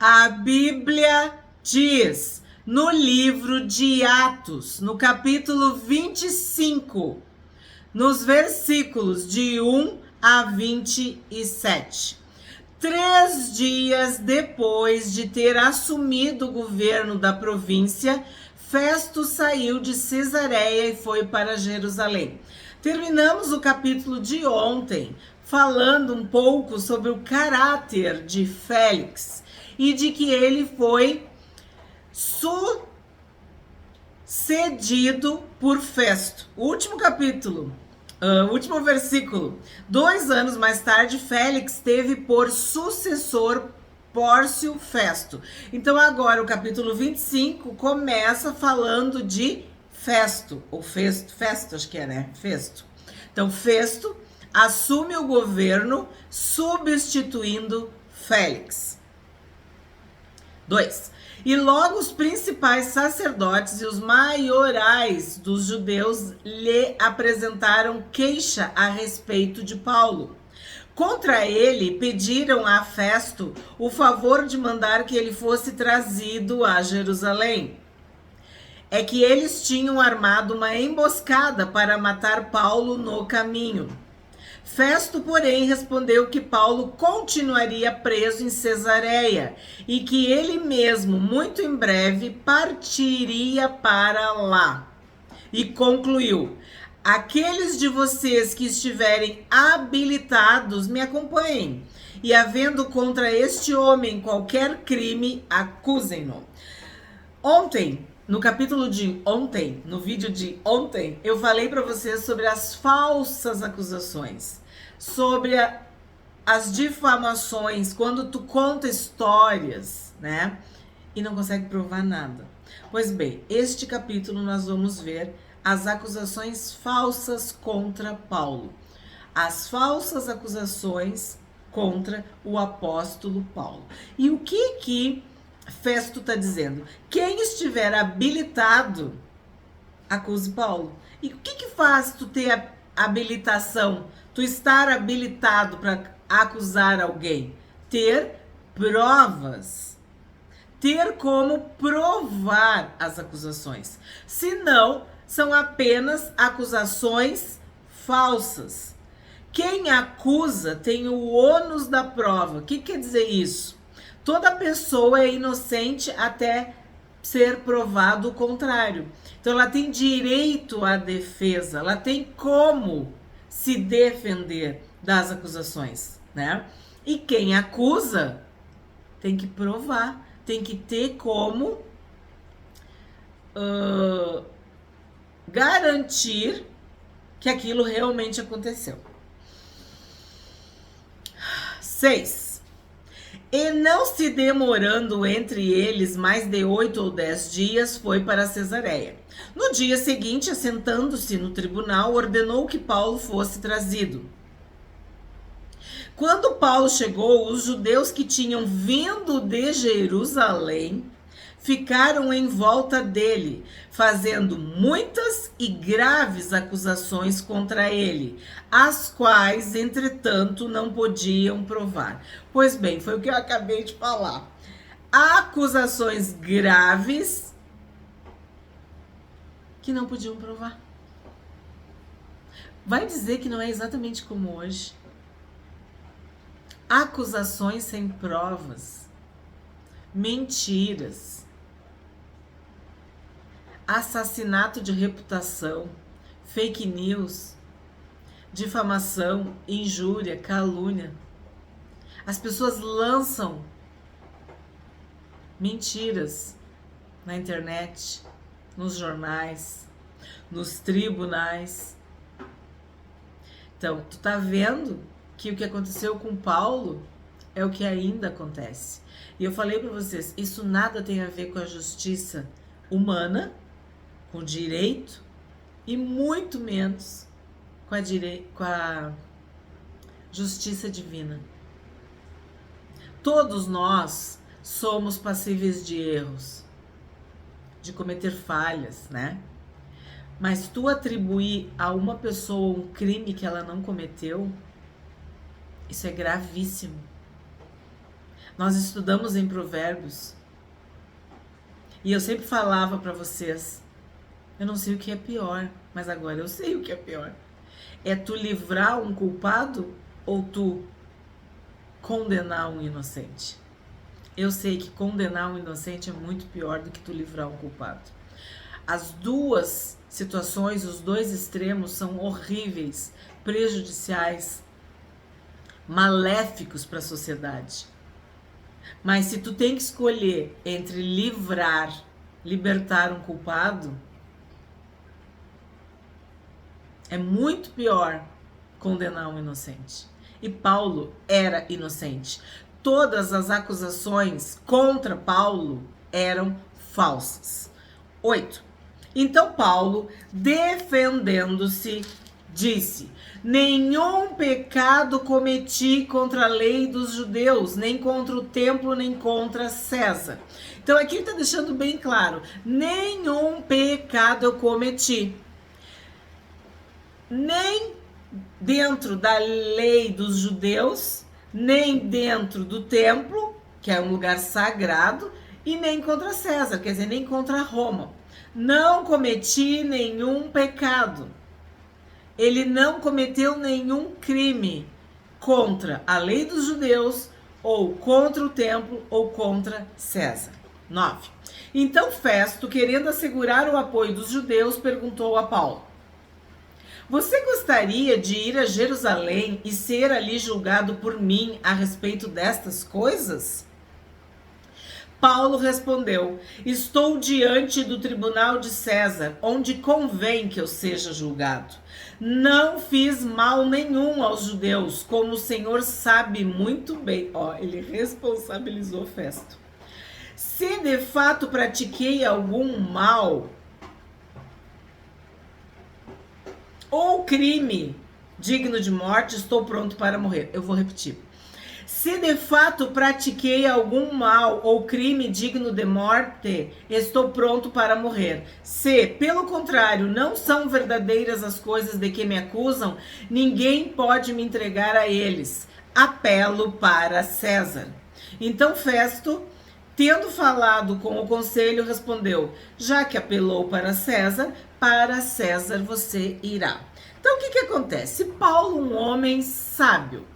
A Bíblia diz no livro de Atos, no capítulo 25, nos versículos de 1 a 27. 3 dias depois de ter assumido o governo da província, Festo saiu de Cesareia e foi para Jerusalém. Terminamos o capítulo de ontem falando um pouco sobre o caráter de Félix e de que ele foi sucedido por Festo. O último capítulo, último versículo. 2 anos mais tarde, Félix teve por sucessor Pórcio Festo. Então agora o capítulo 25 começa falando de Festo, ou Festo, acho que é, né? Festo. Então Festo assume o governo substituindo Félix. 2. E logo os principais sacerdotes e os maiorais dos judeus lhe apresentaram queixa a respeito de Paulo. Contra ele, pediram a Festo o favor de mandar que ele fosse trazido a Jerusalém. É que eles tinham armado uma emboscada para matar Paulo no caminho. Festo, porém, respondeu que Paulo continuaria preso em Cesareia e que ele mesmo, muito em breve, partiria para lá. E concluiu: aqueles de vocês que estiverem habilitados, me acompanhem. E havendo contra este homem qualquer crime, acusem-no. Ontem, no capítulo de ontem, no vídeo de ontem, eu falei para vocês sobre as falsas acusações, sobre as difamações, quando tu conta histórias, né, e não consegue provar nada. Pois bem, este capítulo nós vamos ver as acusações falsas contra Paulo. As falsas acusações contra o apóstolo Paulo. E o que Festo está dizendo? Quem estiver habilitado, acuse Paulo. E o que faz tu ter habilitação? Tu estar habilitado para acusar alguém? Ter provas. Ter como provar as acusações. Senão, são apenas acusações falsas. Quem acusa tem o ônus da prova. O que quer dizer isso? Toda pessoa é inocente até ser provado o contrário. Então ela tem direito à defesa, ela tem como se defender das acusações, né? E quem acusa tem que provar, tem que ter como garantir que aquilo realmente aconteceu. 6. E não se demorando entre eles mais de 8 ou 10 dias, foi para Cesareia. No dia seguinte, assentando-se no tribunal, ordenou que Paulo fosse trazido. Quando Paulo chegou, os judeus que tinham vindo de Jerusalém ficaram em volta dele, fazendo muitas e graves acusações contra ele, as quais, entretanto, não podiam provar. Pois bem, foi o que eu acabei de falar. Acusações graves que não podiam provar. Vai dizer que não é exatamente como hoje? Acusações sem provas, mentiras, assassinato de reputação, fake news, difamação, injúria, calúnia. As pessoas lançam mentiras na internet, nos jornais, nos tribunais. Então, tu tá vendo que o que aconteceu com Paulo é o que ainda acontece. E eu falei para vocês, isso nada tem a ver com a justiça humana, com o direito, e muito menos com a justiça divina. Todos nós somos passíveis de erros, de cometer falhas, né? Mas tu atribuir a uma pessoa um crime que ela não cometeu, isso é gravíssimo. Nós estudamos em Provérbios. E eu sempre falava para vocês, eu não sei o que é pior, mas agora eu sei o que é pior. É tu livrar um culpado ou tu condenar um inocente? Eu sei que condenar um inocente é muito pior do que tu livrar um culpado. As duas situações, os dois extremos são horríveis, prejudiciais, maléficos para a sociedade. Mas se tu tem que escolher entre libertar um culpado, é muito pior condenar um inocente. E Paulo era inocente. Todas as acusações contra Paulo eram falsas. 8. Então Paulo, defendendo-se, disse: nenhum pecado cometi contra a lei dos judeus, nem contra o templo, nem contra César. Então aqui ele está deixando bem claro: nenhum pecado eu cometi. Nem dentro da lei dos judeus, nem dentro do templo, que é um lugar sagrado, e nem contra César, quer dizer, nem contra Roma. Não cometi nenhum pecado. Ele não cometeu nenhum crime contra a lei dos judeus, ou contra o templo, ou contra César. 9. Então Festo, querendo assegurar o apoio dos judeus, perguntou a Paulo: você gostaria de ir a Jerusalém e ser ali julgado por mim a respeito destas coisas? Paulo respondeu: estou diante do tribunal de César, onde convém que eu seja julgado. Não fiz mal nenhum aos judeus, como o Senhor sabe muito bem. Ele responsabilizou Festo. Se de fato pratiquei algum mal ou crime digno de morte, estou pronto para morrer. Eu vou repetir. Se de fato pratiquei algum mal ou crime digno de morte, estou pronto para morrer. Se, pelo contrário, não são verdadeiras as coisas de que me acusam, ninguém pode me entregar a eles. Apelo para César. Então Festo, tendo falado com o conselho, respondeu: já que apelou para César você irá. Então o que acontece? Paulo, um homem sábio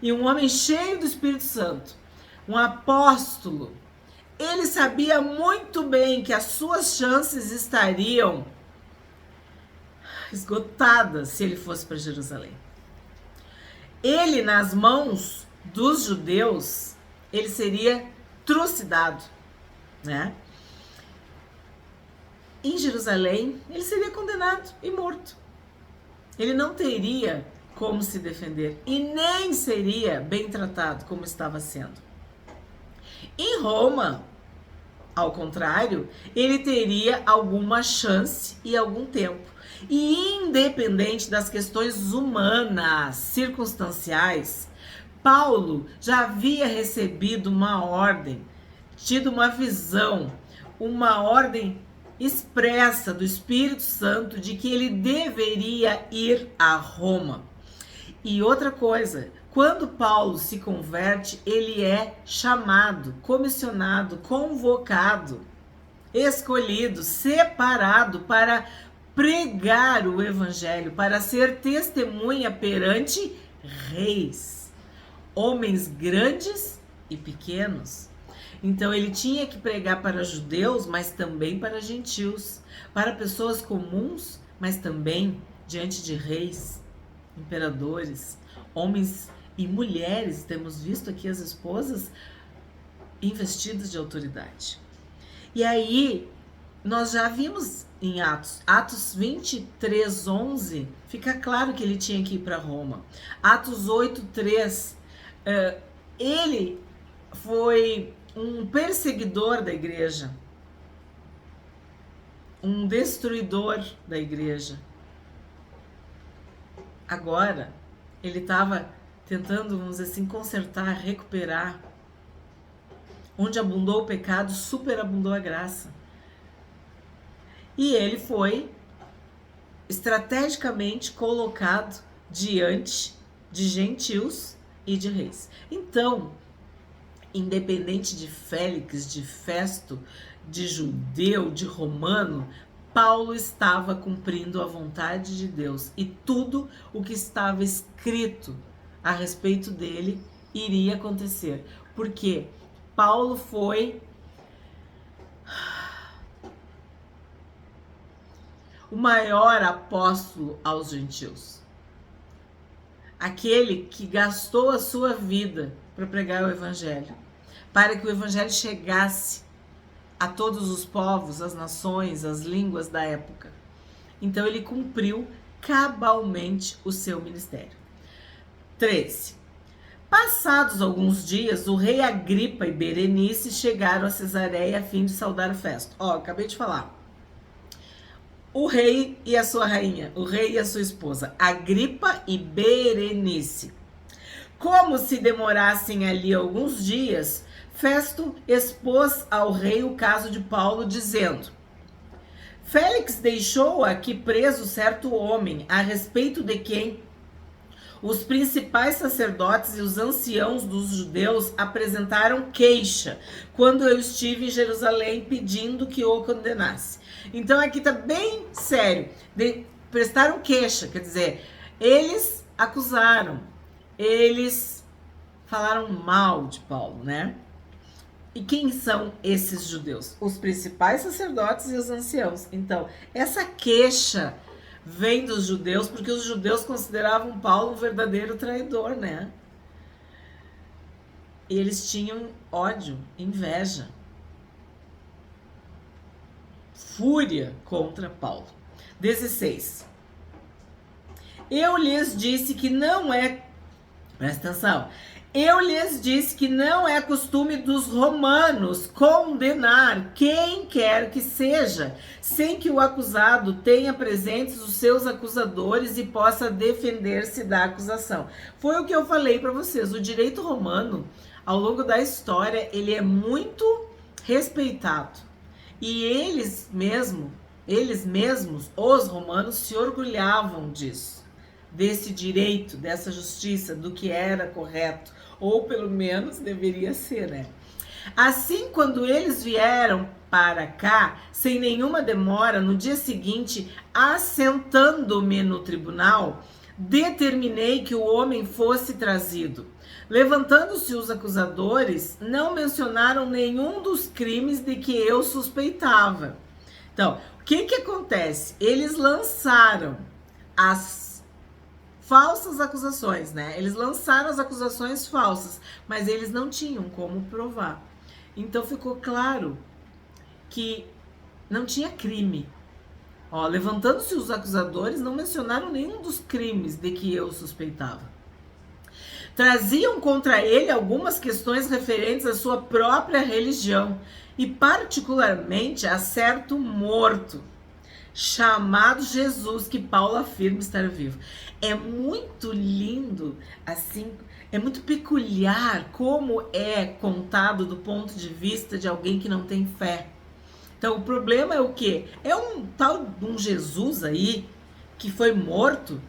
e um homem cheio do Espírito Santo, um apóstolo, ele sabia muito bem que as suas chances estariam esgotadas se ele fosse para Jerusalém. Ele, nas mãos dos judeus, ele seria trucidado, né? Em Jerusalém, ele seria condenado e morto. Ele não teria como se defender e nem seria bem tratado como estava sendo. Em Roma, ao contrário, ele teria alguma chance e algum tempo. E independente das questões humanas, circunstanciais, Paulo já havia recebido uma ordem, tido uma visão, uma ordem expressa do Espírito Santo de que ele deveria ir a Roma. E outra coisa, quando Paulo se converte, ele é chamado, comissionado, convocado, escolhido, separado para pregar o evangelho, para ser testemunha perante reis, homens grandes e pequenos. Então ele tinha que pregar para judeus, mas também para gentios, para pessoas comuns, mas também diante de reis, imperadores, homens e mulheres. Temos visto aqui as esposas investidas de autoridade. E aí nós já vimos em Atos 23:11, fica claro que ele tinha que ir para Roma. Atos 8:3, ele foi um perseguidor da igreja, um destruidor da igreja. Agora, ele estava tentando, vamos dizer assim, consertar, recuperar. Onde abundou o pecado, superabundou a graça. E ele foi estrategicamente colocado diante de gentios e de reis. Então, Independente de Félix, de Festo, de judeu, de romano, Paulo estava cumprindo a vontade de Deus e tudo o que estava escrito a respeito dele iria acontecer, porque Paulo foi o maior apóstolo aos gentios, aquele que gastou a sua vida para pregar o evangelho, para que o evangelho chegasse a todos os povos, as nações, as línguas da época. Então ele cumpriu cabalmente o seu ministério. 13. Passados alguns dias, o rei Agripa e Berenice chegaram a Cesareia a fim de saudar o Festo. Acabei de falar. O rei e a sua rainha, o rei e a sua esposa, Agripa e Berenice. Como se demorassem ali alguns dias, Festo expôs ao rei o caso de Paulo, dizendo: Félix deixou aqui preso certo homem, a respeito de quem os principais sacerdotes e os anciãos dos judeus apresentaram queixa quando eu estive em Jerusalém pedindo que o condenasse. Então aqui tá bem sério. Prestaram queixa, quer dizer, eles acusaram, eles falaram mal de Paulo, né? E quem são esses judeus? Os principais sacerdotes e os anciãos. Então, essa queixa vem dos judeus, porque os judeus consideravam Paulo um verdadeiro traidor, né? E eles tinham ódio, inveja, fúria contra Paulo. 16. Eu lhes disse que não é... Presta atenção. Eu lhes disse que não é costume dos romanos condenar quem quer que seja, sem que o acusado tenha presentes os seus acusadores e possa defender-se da acusação. Foi o que eu falei para vocês. O direito romano, ao longo da história, ele é muito respeitado. E eles mesmos, os romanos, se orgulhavam disso. Desse direito, dessa justiça, do que era correto, ou pelo menos deveria ser, né? Assim, quando eles vieram para cá, sem nenhuma demora, no dia seguinte, assentando-me no tribunal, determinei que o homem fosse trazido. Levantando-se os acusadores, não mencionaram nenhum dos crimes de que eu suspeitava. Então, o que acontece? Eles lançaram as falsas acusações, né? Eles lançaram as acusações falsas, mas eles não tinham como provar. Então ficou claro que não tinha crime. Levantando-se os acusadores, não mencionaram nenhum dos crimes de que eu suspeitava. Traziam contra ele algumas questões referentes à sua própria religião e particularmente a certo morto, chamado Jesus, que Paulo afirma estar vivo. É muito lindo, assim, é muito peculiar como é contado do ponto de vista de alguém que não tem fé. Então, o problema é o quê? É um tal de um Jesus aí, que foi morto,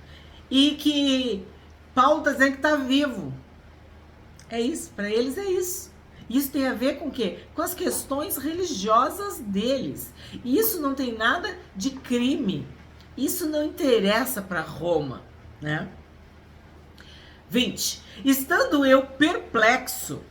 e que Paulo está dizendo que está vivo. É isso, para eles é isso. Isso tem a ver com o quê? Com as questões religiosas deles. E isso não tem nada de crime. Isso não interessa para Roma, né? 20. Estando eu perplexo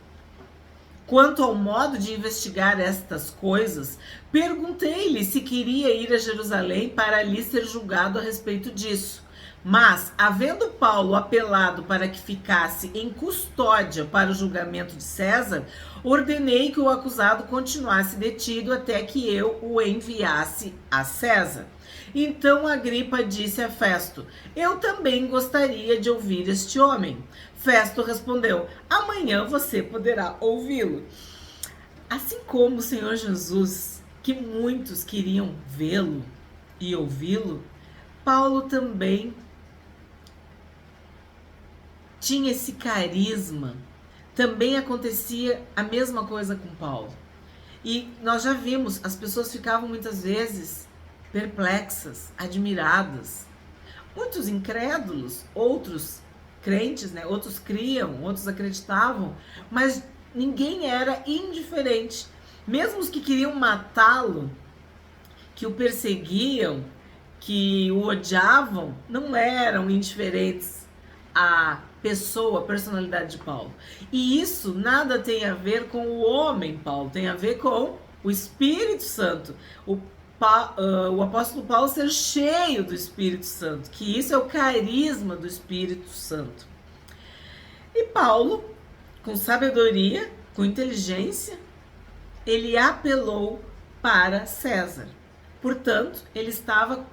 quanto ao modo de investigar estas coisas, perguntei-lhe se queria ir a Jerusalém para ali ser julgado a respeito disso. Mas, havendo Paulo apelado para que ficasse em custódia para o julgamento de César, ordenei que o acusado continuasse detido até que eu o enviasse a César. Então Agripa disse a Festo: eu também gostaria de ouvir este homem. Festo respondeu: amanhã você poderá ouvi-lo. Assim como o Senhor Jesus, que muitos queriam vê-lo e ouvi-lo, Paulo também tinha esse carisma. Também acontecia a mesma coisa com Paulo. E nós já vimos, as pessoas ficavam muitas vezes perplexas, admiradas. Muitos incrédulos, outros crentes, né? Outros criam, outros acreditavam, mas ninguém era indiferente. Mesmo os que queriam matá-lo, que o perseguiam, que o odiavam, não eram indiferentes à pessoa, à personalidade de Paulo. E isso nada tem a ver com o homem Paulo, tem a ver com o Espírito Santo. O apóstolo Paulo ser cheio do Espírito Santo, que isso é o carisma do Espírito Santo. E Paulo, com sabedoria, com inteligência, ele apelou para César. Portanto, ele estava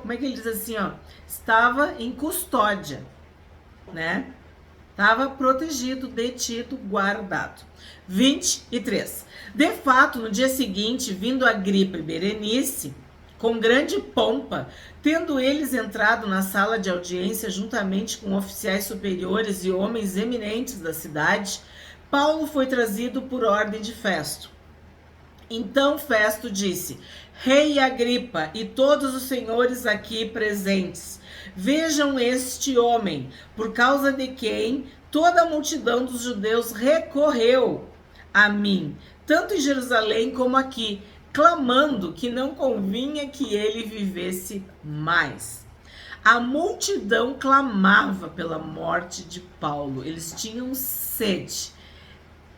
como é que ele diz assim, ó? Estava em custódia, né? Estava protegido, detido, guardado. 23. De fato, no dia seguinte, vindo Agripa e Berenice, com grande pompa, tendo eles entrado na sala de audiência juntamente com oficiais superiores e homens eminentes da cidade, Paulo foi trazido por ordem de Festo. Então Festo disse: Rei Agripa e todos os senhores aqui presentes, vejam este homem, por causa de quem toda a multidão dos judeus recorreu a mim, tanto em Jerusalém como aqui, clamando que não convinha que ele vivesse mais. A multidão clamava pela morte de Paulo, eles tinham sede,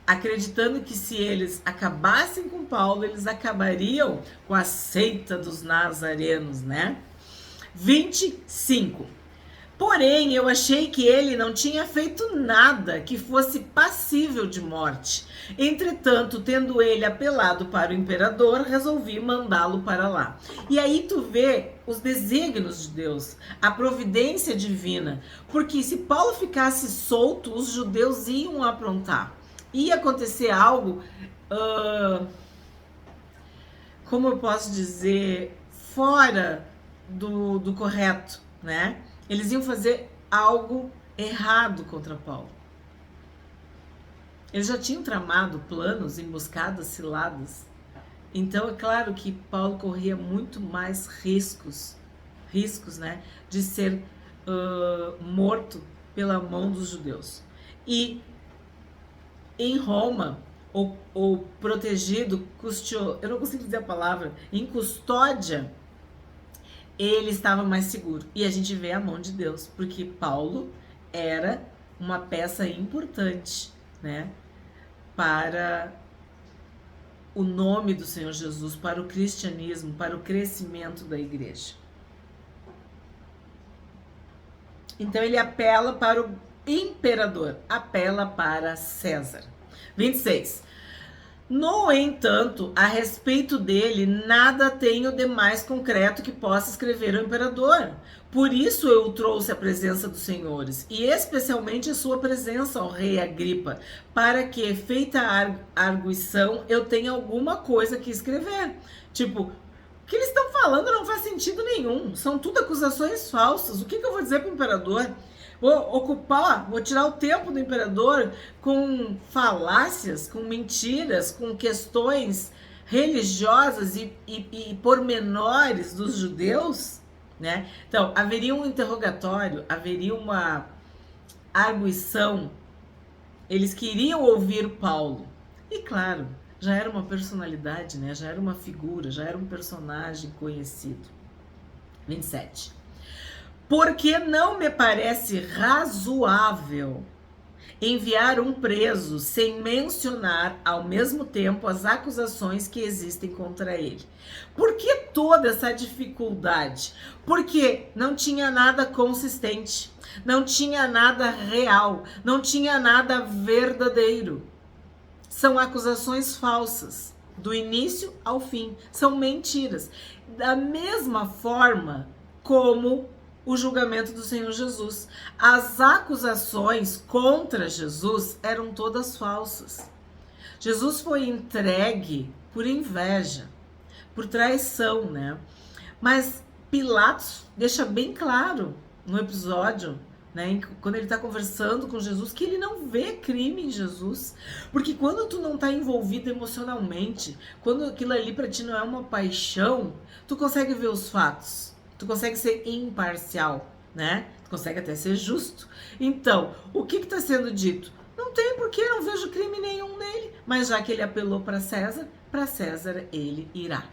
acreditando que se eles acabassem com Paulo, eles acabariam com a seita dos nazarenos, né? 25. Porém, eu achei que ele não tinha feito nada que fosse passível de morte. Entretanto, tendo ele apelado para o imperador, resolvi mandá-lo para lá. E aí tu vê os desígnios de Deus, a providência divina. Porque se Paulo ficasse solto, os judeus iam aprontar. Ia acontecer algo, como eu posso dizer, fora do correto, né? Eles iam fazer algo errado contra Paulo. Eles já tinham tramado planos, emboscadas, ciladas. Então é claro que Paulo corria muito mais riscos, né, de ser morto pela mão dos judeus. E em Roma, ou protegido, eu não consigo dizer a palavra, em custódia, ele estava mais seguro. E a gente vê a mão de Deus, porque Paulo era uma peça importante, né, para o nome do Senhor Jesus, para o cristianismo, para o crescimento da igreja. Então ele apela para o imperador, apela para César. 26. No entanto, a respeito dele, nada tenho de mais concreto que possa escrever ao imperador. Por isso eu o trouxe à presença dos senhores, e especialmente a sua presença, ao rei Agripa, para que, feita a arguição, eu tenha alguma coisa que escrever. Tipo, o que eles estão falando não faz sentido nenhum. São tudo acusações falsas. O que eu vou dizer para o imperador? Vou tirar o tempo do imperador com falácias, com mentiras, com questões religiosas e pormenores dos judeus, né? Então, haveria um interrogatório, haveria uma arguição. Eles queriam ouvir Paulo. E claro, já era uma personalidade, né? Já era uma figura, já era um personagem conhecido. 27. Porque não me parece razoável enviar um preso sem mencionar ao mesmo tempo as acusações que existem contra ele. Por que toda essa dificuldade? Porque não tinha nada consistente, não tinha nada real, não tinha nada verdadeiro. São acusações falsas, do início ao fim, são mentiras. Da mesma forma como o julgamento do Senhor Jesus. As acusações contra Jesus eram todas falsas. Jesus foi entregue por inveja, por traição, né? Mas Pilatos deixa bem claro no episódio, né, quando ele está conversando com Jesus, que ele não vê crime em Jesus. Porque quando tu não está envolvido emocionalmente, quando aquilo ali para ti não é uma paixão, tu consegue ver os fatos. Tu consegue ser imparcial, né? Tu consegue até ser justo. Então, o que está sendo dito? Não tem porquê, não vejo crime nenhum nele. Mas já que ele apelou para César ele irá.